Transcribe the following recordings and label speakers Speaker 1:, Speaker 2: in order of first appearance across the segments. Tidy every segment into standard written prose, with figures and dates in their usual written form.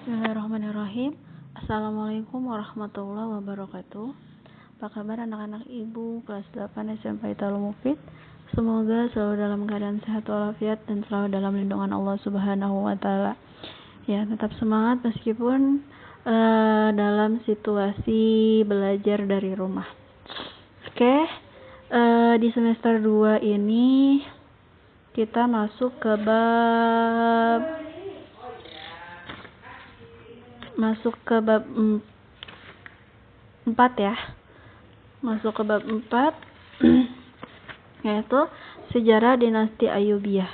Speaker 1: Bismillahirrahmanirrahim. Assalamualaikum warahmatullahi wabarakatuh. Apa kabar anak-anak ibu kelas 8 SMP Darul Mufid? Semoga selalu dalam keadaan sehat walafiat dan selalu dalam lindungan Allah Subhanahu wa taala. Ya, tetap semangat meskipun dalam situasi belajar dari rumah. Oke. Di semester 2 ini kita masuk ke bab 4 ya. Masuk ke bab 4 yaitu sejarah dinasti Ayyubiyah.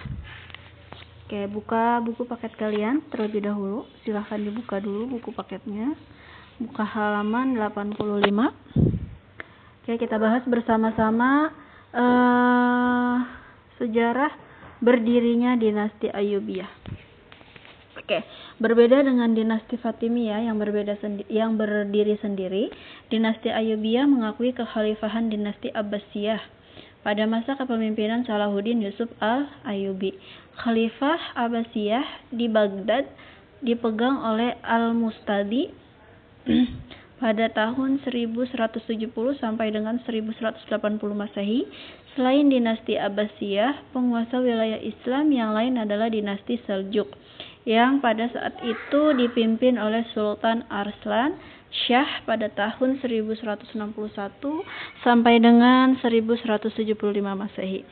Speaker 1: Oke, buka buku paket kalian terlebih dahulu. Silahkan dibuka dulu buku paketnya. Buka halaman 85. Oke, kita bahas bersama-sama sejarah berdirinya dinasti Ayyubiyah. Oke, berbeda dengan dinasti Fatimiyah yang berdiri sendiri, dinasti Ayyubiyah mengakui kekhalifahan dinasti Abbasiyah pada masa kepemimpinan Salahuddin Yusuf al-Ayyubi. Khalifah Abbasiyah di Baghdad dipegang oleh Al-Mustadi pada tahun 1170 sampai dengan 1180 Masehi. Selain dinasti Abbasiyah, penguasa wilayah Islam yang lain adalah dinasti Seljuk, yang pada saat itu dipimpin oleh Sultan Arslan Shah pada tahun 1161 sampai dengan 1175 Masehi.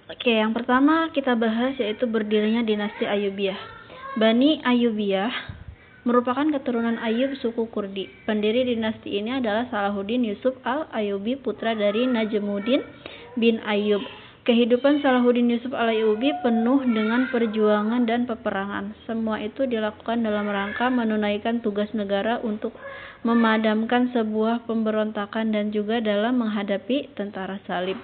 Speaker 1: Oke, yang pertama kita bahas yaitu berdirinya dinasti Ayyubiyah. Bani Ayyubiyah merupakan keturunan Ayyub suku Kurdi. Pendiri dinasti ini adalah Salahuddin Yusuf al-Ayyubi, putra dari Najmuddin bin Ayyub. Kehidupan Salahuddin Yusuf al-Ayyubi penuh dengan perjuangan dan peperangan. Semua itu dilakukan dalam rangka menunaikan tugas negara untuk memadamkan sebuah pemberontakan dan juga dalam menghadapi tentara salib.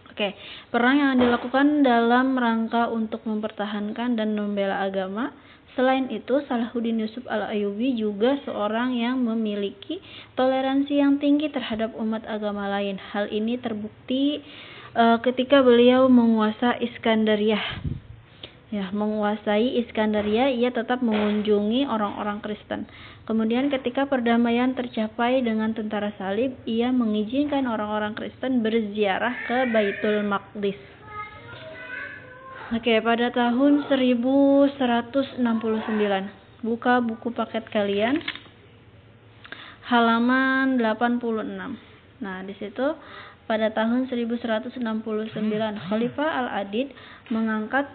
Speaker 1: Oke, perang yang dilakukan dalam rangka untuk mempertahankan dan membela agama. Selain itu, Salahuddin Yusuf al-Ayyubi juga seorang yang memiliki toleransi yang tinggi terhadap umat agama lain. Hal ini terbukti ketika beliau menguasai Iskandaria, ia tetap mengunjungi orang-orang Kristen. Kemudian ketika perdamaian tercapai dengan tentara salib, ia mengizinkan orang-orang Kristen berziarah ke Baitul Maqdis. Oke, pada tahun 1169, buka buku paket kalian, halaman 86. Nah, di situ pada tahun 1169, Khalifah Al-Adid mengangkat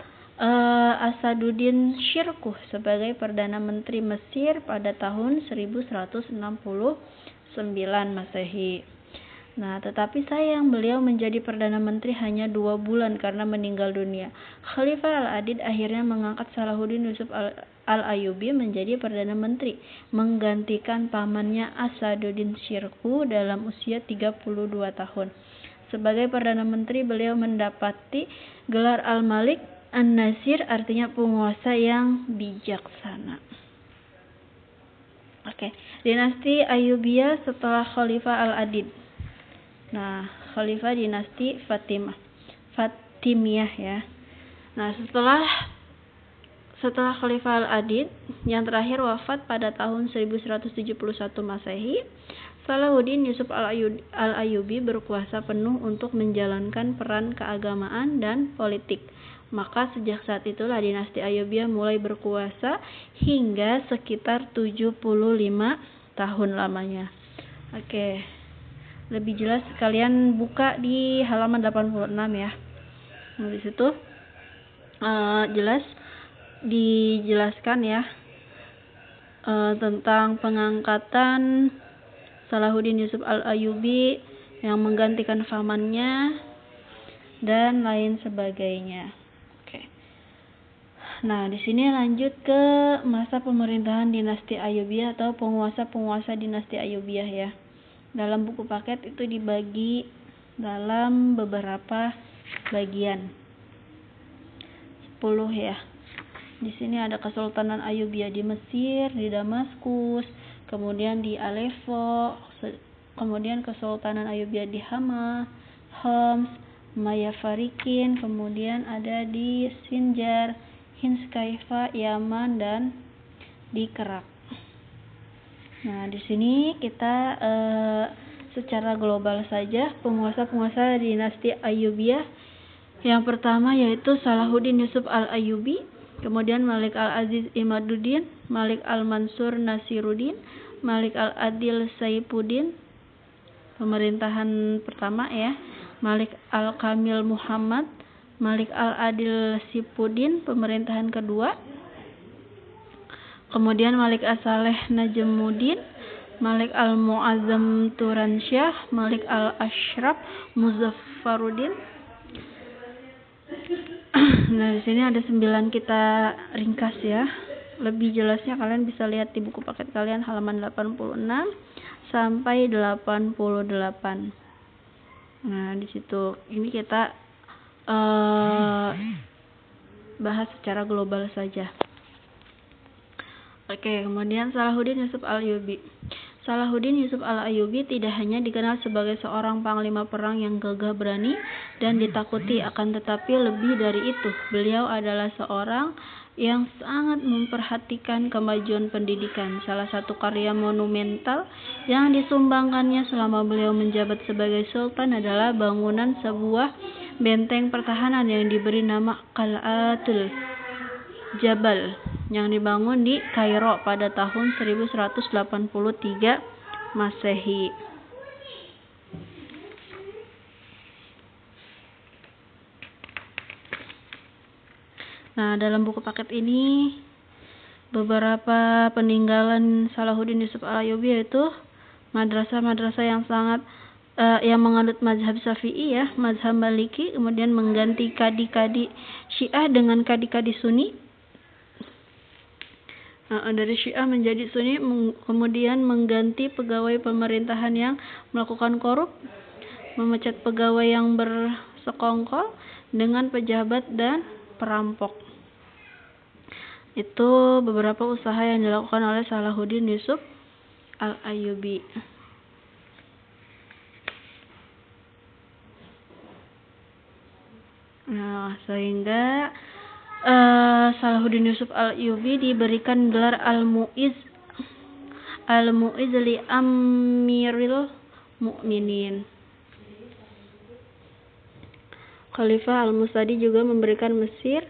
Speaker 1: Asaduddin Shirkuh sebagai Perdana Menteri Mesir pada tahun 1169 Masehi. Nah, tetapi sayang beliau menjadi Perdana Menteri hanya 2 bulan karena meninggal dunia. Khalifah Al-Adid akhirnya mengangkat Salahuddin Yusuf al-Ayyubi menjadi Perdana Menteri, menggantikan pamannya Asaduddin Shirkuh dalam usia 32 tahun. Sebagai Perdana Menteri, beliau mendapati gelar Al-Malik An-Nasir, artinya penguasa yang bijaksana. Oke, dinasti Ayyubiyah setelah Khalifah Al-Adid. Nah, Khalifah dinasti Fatimiyah ya. Nah, setelah Khalifah Al-Adid yang terakhir wafat pada tahun 1171 Masehi, Salahuddin Yusuf al-Ayyubi berkuasa penuh untuk menjalankan peran keagamaan dan politik. Maka sejak saat itulah dinasti Ayyubiyah mulai berkuasa hingga sekitar 75 tahun lamanya. Oke. Lebih jelas kalian buka di halaman 86 ya. Nah, di situ jelas dijelaskan ya tentang pengangkatan Salahuddin Yusuf al-Ayyubi yang menggantikan pamannya dan lain sebagainya. Oke. Nah, di sini lanjut ke masa pemerintahan dinasti Ayyubiyah atau penguasa-penguasa dinasti Ayyubiyah ya. Dalam buku paket itu dibagi dalam beberapa bagian. 10 ya. Di sini ada Kesultanan Ayyubiyah di Mesir, di Damaskus, kemudian di Aleppo, kemudian Kesultanan Ayyubiyah di Hama, Homs, Maya Farikin, kemudian ada di Sinjar, Hins, Kaifa, Yaman, dan di Kerak. Nah, di sini kita secara global saja penguasa-penguasa dinasti Ayyubiyah. Yang pertama yaitu Salahuddin Yusuf al-Ayyubi, kemudian Malik al-Aziz Imaduddin, Malik al-Mansur Nasiruddin, Malik al-Adil Saifuddin, pemerintahan pertama ya. Malik al-Kamil Muhammad, Malik al-Adil Saifuddin, pemerintahan kedua. Kemudian Malik as-Saleh Najmuddin, Malik al-Muazzam Turansyah, Malik al-Ashraf Muzaffaruddin. Nah, di sini ada 9, kita ringkas ya. Lebih jelasnya kalian bisa lihat di buku paket kalian halaman 86 sampai 88. Nah, di situ ini kita bahas secara global saja. Oke, kemudian Salahuddin Yusuf al-Ayyubi. Salahuddin Yusuf al-Ayyubi tidak hanya dikenal sebagai seorang panglima perang yang gagah berani dan ditakuti, akan tetapi lebih dari itu, beliau adalah seorang yang sangat memperhatikan kemajuan pendidikan. Salah satu karya monumental yang disumbangkannya selama beliau menjabat sebagai sultan adalah bangunan sebuah benteng pertahanan yang diberi nama Qal'atul Jabal, yang dibangun di Kairo pada tahun 1183 Masehi. Nah, dalam buku paket ini beberapa peninggalan Salahuddin Yusuf al-Ayyubi yaitu madrasah-madrasah yang sangat yang menganut mazhab Syafi'i ya, mazhab Maliki, kemudian mengganti kadi-kadi Syiah dengan kadi-kadi Sunni. Dari Syiah menjadi Sunni, kemudian mengganti pegawai pemerintahan yang melakukan korup, memecat pegawai yang bersekongkol dengan pejabat dan perampok. Itu beberapa usaha yang dilakukan oleh Salahuddin Yusuf al-Ayyubi. Nah, sehingga Salahuddin Yusuf al-Ayyubi diberikan gelar Al-Mu'izz li Amiril Mukminin. Khalifah Al-Mustadi juga memberikan Mesir,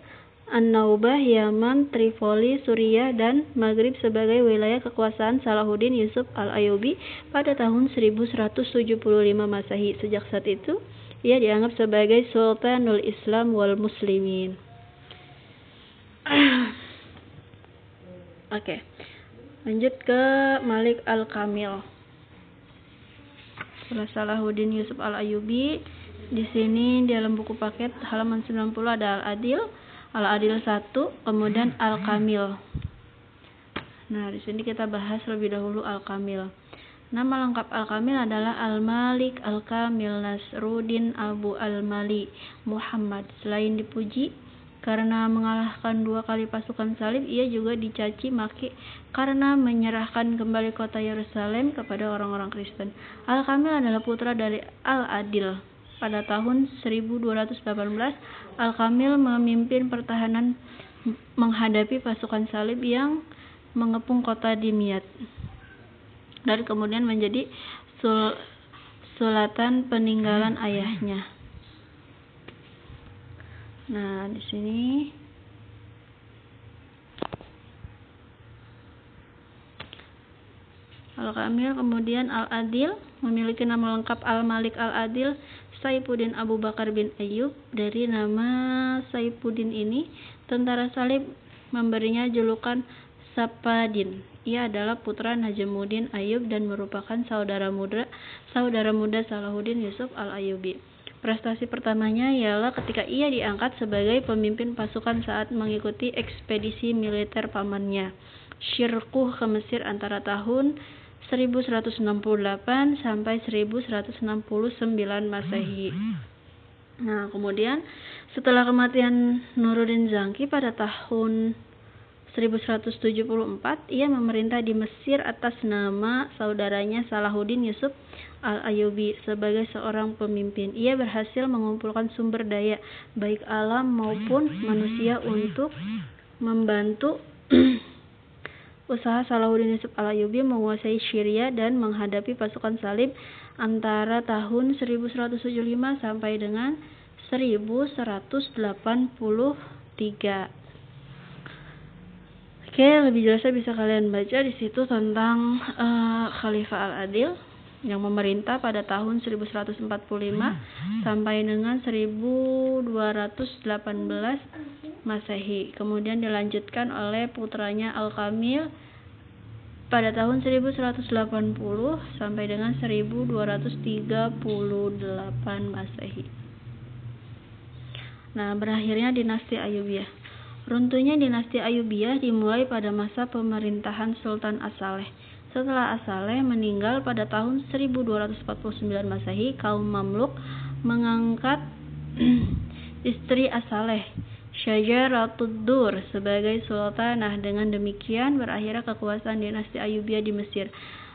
Speaker 1: An-Naubah, Yaman, Tripoli, Suriah, dan Maghrib sebagai wilayah kekuasaan Salahuddin Yusuf al-Ayyubi pada tahun 1175 Masehi. Sejak saat itu, ia dianggap sebagai Sultanul Islam wal Muslimin. Oke, lanjut ke Malik al-Kamil. Setelah Salahuddin Yusuf al-Ayyubi, di sini dalam buku paket halaman 90 ada Al-Adil 1, kemudian Al-Kamil. Nah, di sini kita bahas lebih dahulu Al-Kamil. Nama lengkap Al-Kamil adalah Al-Malik Al-Kamil Nasruddin Abu Al-Mali Muhammad. Selain dipuji karena mengalahkan 2 kali pasukan salib, ia juga dicaci maki karena menyerahkan kembali kota Yerusalem kepada orang-orang Kristen. Al-Kamil adalah putra dari Al-Adil. Pada tahun 1218, Al-Kamil memimpin pertahanan menghadapi pasukan salib yang mengepung kota Dimyat, dan kemudian menjadi sultan peninggalan ayahnya. Nah, di sini Al-Kamil, kemudian Al-Adil memiliki nama lengkap Al-Malik Al-Adil Saifuddin Abu Bakar bin Ayyub. Dari nama Saifuddin ini, tentara salib memberinya julukan Sapadin. Ia adalah putra Najmuddin Ayyub dan merupakan saudara muda Salahuddin Yusuf al-Ayyubi. Prestasi pertamanya ialah ketika ia diangkat sebagai pemimpin pasukan saat mengikuti ekspedisi militer pamannya, Syirkuh, ke Mesir antara tahun 1168 sampai 1169 Masehi. Nah, kemudian setelah kematian Nuruddin Zangki pada tahun 1174, ia memerintah di Mesir atas nama saudaranya Salahuddin Yusuf al-Ayyubi sebagai seorang pemimpin. Ia berhasil mengumpulkan sumber daya baik alam maupun manusia untuk membantu usaha Salahuddin Yusuf Al-Ayyubi menguasai Syria dan menghadapi pasukan salib antara tahun 1175 sampai dengan 1183. Oke, lebih jelasnya bisa kalian baca di situ tentang Khalifah Al-Adil yang memerintah pada tahun 1145 sampai dengan 1218 Masehi. Kemudian dilanjutkan oleh putranya Al-Kamil pada tahun 1180 sampai dengan 1238 Masehi. Nah, berakhirnya dinasti Ayyubiyah. Runtuhnya dinasti Ayyubiyah dimulai pada masa pemerintahan Sultan As-Saleh. Setelah As-Saleh meninggal pada tahun 1249 Masehi, kaum Mamluk mengangkat istri As-Saleh, Syajaratud Dur, sebagai sultanah. Dengan demikian berakhirnya kekuasaan dinasti Ayyubiyah di Mesir.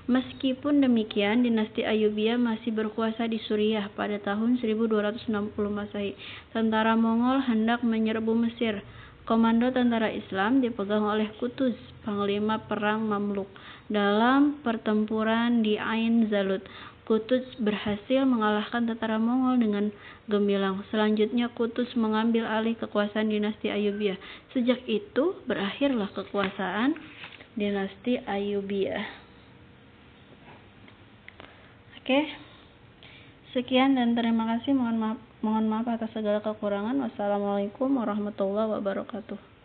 Speaker 1: Meskipun demikian, dinasti Ayyubiyah masih berkuasa di Suriah. Pada tahun 1260 Masehi, tentara Mongol hendak menyerbu Mesir. Komando tentara Islam dipegang oleh Qutuz, panglima perang Mamluk. Dalam pertempuran di Ain Zalut, Qutuz berhasil mengalahkan tentara Mongol dengan gemilang. Selanjutnya Qutuz mengambil alih kekuasaan dinasti Ayyubiyah. Sejak itu berakhirlah kekuasaan dinasti Ayyubiyah. Oke. Sekian dan terima kasih. Mohon maaf atas segala kekurangan. Wassalamualaikum warahmatullahi wabarakatuh.